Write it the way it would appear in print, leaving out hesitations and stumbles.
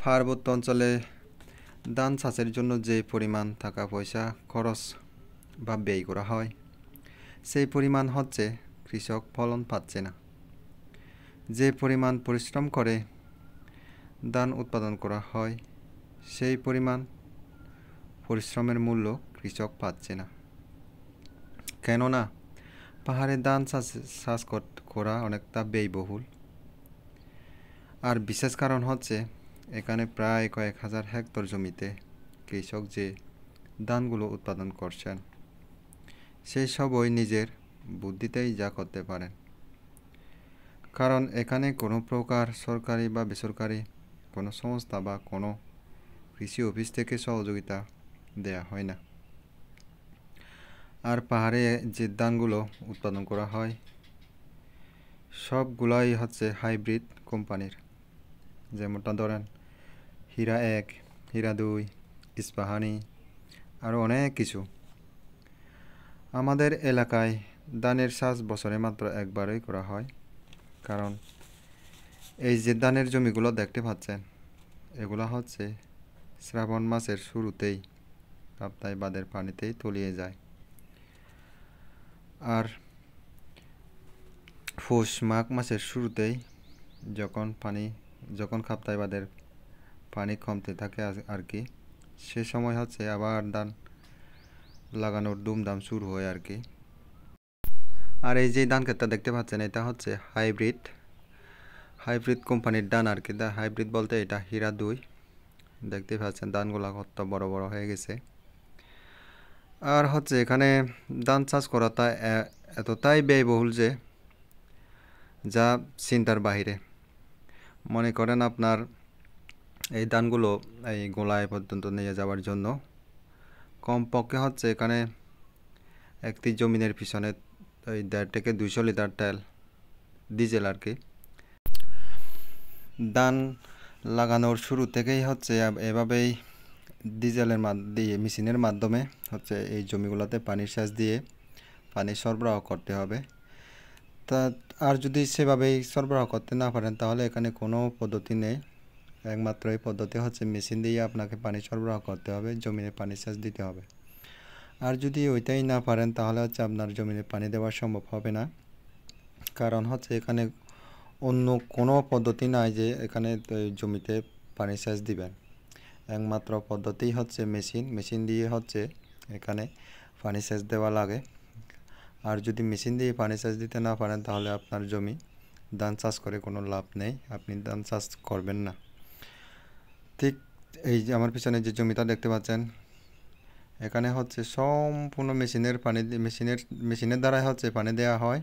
পার্বত্য অঞ্চলে ধান চাষের জন্য যে পরিমাণ টাকা পয়সা খরচ বা ব্যয় করা হয়, সেই পরিমাণ হচ্ছে কৃষক ফলন পাচ্ছে না। যে পরিমাণ পরিশ্রম করে ধান উৎপাদন করা হয়, সেই পরিমাণ পরিশ্রমের মূল্য কৃষক পাচ্ছে না। কেননা পাহাড়ে ধান চাষ করা অনেকটা ব্যয়বহুল। আর বিশেষ কারণ হচ্ছে এখানে প্রায় কয়েক হাজার হেক্টর জমিতে কৃষক যে ধানগুলো উৎপাদন করছেন, সেই সবই নিজের বুদ্ধিতেই যা করতে পারেন। কারণ এখানে কোনো প্রকার সরকারি বা বেসরকারি কোনো সংস্থা বা কোনো কৃষি অফিস থেকে সহযোগিতা দেয়া হয় না। আর পাহাড়ে যে ধানগুলো উৎপাদন করা হয়, সবগুলাই হচ্ছে হাইব্রিড কোম্পানির। যেমনটা ধরেন হীরা 1, হীরা 2, ইস্পাহানি, আরও অনেক কিছু। আমাদের এলাকায় ধানের চাষ বছরে মাত্র একবারই করা হয়। কারণ এই যে ধানের জমিগুলো দেখতে পাচ্ছেন, এগুলো হচ্ছে শ্রাবণ মাসের শুরুতেই কাপ্তাই বাঁধের পানিতেই তলিয়ে যায়। আর পৌষ মাঘ মাসের শুরুতেই যখন কাপ্তাই বাঁধের পানি কমতে থাকে আর কি, সে সময় হচ্ছে আবার ধান লাগানোর দুমদাম শুরু হয় আর কি। আর এই যে ধান ক্ষেতটা দেখতে পাচ্ছেন, এটা হচ্ছে হাইব্রিড কোম্পানির ধান আর কি। হাইব্রিড বলতে এটা হীরা 2। দেখতে পাচ্ছেন ধানগুলো কত বড় বড় হয়ে গেছে। আর হচ্ছে এখানে ধান চাষ করাটা এতটাই ব্যয়বহুল যে যা চিন্তার বাহিরে। মনে করেন আপনার এই ধানগুলো এই গোলায় পর্যন্ত নিয়ে যাওয়ার জন্য কমপক্ষে হচ্ছে এখানে একটি জমিনের পিছনে 1.5 থেকে 200 লিটার তেল, ডিজেল আর কি। ধান লাগানোর শুরু থেকেই হচ্ছে এভাবেই ডিজেলের মেশিনের মাধ্যমে হচ্ছে এই জমিগুলোতে পানির সেচ দিয়ে পানি সরবরাহ করতে হবে। আর যদি সেভাবেই সরবরাহ করতে না পারেন, তাহলে এখানে কোনো পদ্ধতি নেই। একমাত্র এই পদ্ধতি হচ্ছে মেশিন দিয়ে আপনাকে পানি সরবরাহ করতে হবে, জমিনে পানি সেচ দিতে হবে। আর যদি ওইটাই না পারেন, তাহলে হচ্ছে আপনার জমিনে পানি দেওয়া সম্ভব হবে না। কারণ হচ্ছে এখানে অন্য কোনো পদ্ধতি নাই যে এখানে জমিতে পানি সেচ দিবেন। একমাত্র পদ্ধতি হচ্ছে মেশিন দিয়ে হচ্ছে এখানে পানি সেচ দেওয়া লাগে। আর যদি মেশিন দিয়ে পানি সেচ দিতে না পারেন, তাহলে আপনার জমি ধান চাষ করে কোনো লাভ নেই, আপনি ধান চাষ করবেন না। ঠিক এই যে আমার পিছনে যে জমিটা দেখতে পাচ্ছেন, এখানে হচ্ছে সম্পূর্ণ মেশিনের দ্বারাই হচ্ছে পানি দেওয়া হয়।